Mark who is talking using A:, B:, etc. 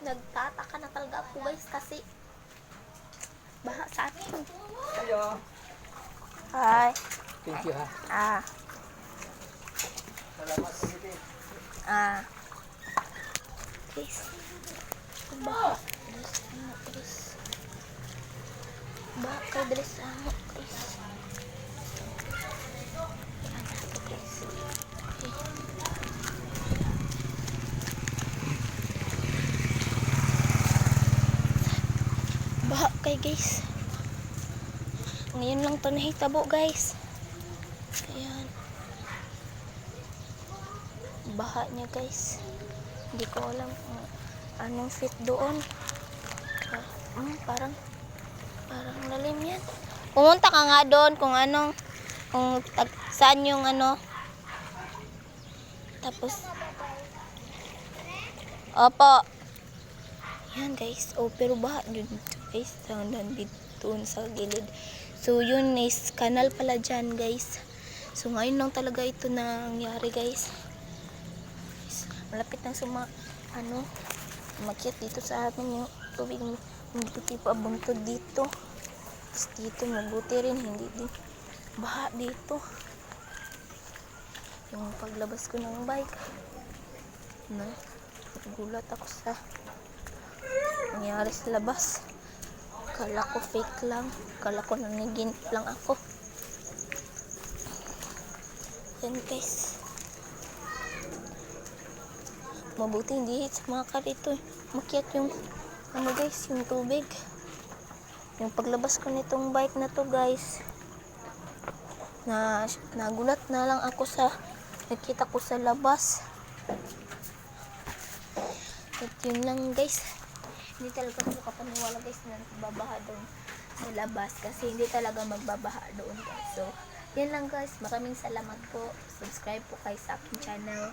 A: nagtataka na talaga ako guys kasi baha sa atin.
B: Hello.
A: Hi.
B: Thank you ha.
A: Ah.
B: Salamat sa dito.
A: Ah. Guys. Baha. Guys. Baha kay dress amo guys. Ano to guys? Okay. Baha kay guys. Ngayon lang to nahitabo guys. Ayan. Baha niya guys. Hindi ko alam kung anong fit doon. Parang lalim yan. Pumunta ka nga doon kung anong saan yung ano. Tapos opo. Yan guys. Oh, pero baha yun guys. Nandito sa gilid. So yun is kanal pala dyan guys. So ngayon lang talaga ito nangyari guys. Malapit na umakyat dito sa amin yung tubig. Hindi pa buntod dito. Tapos dito mabuti rin hindi din baha dito. Yung paglabas ko ng bike na nagulat ako sa nangyari sa labas. Kala ko fake lang. Kala ko nanaginip lang ako. Yan guys. Mabuti hindi sa mga ka dito. Makiat yung ano guys, yung tubig. Yung paglabas ko nitong bike na to guys. Nagulat na lang ako sa nakita ko sa labas. At yun lang guys. Hindi talaga ako kapaniwala guys na babaha doon sa labas kasi hindi talaga magbabaha doon guys. So, yan lang guys. Maraming salamat po. Subscribe po kayo sa aking channel.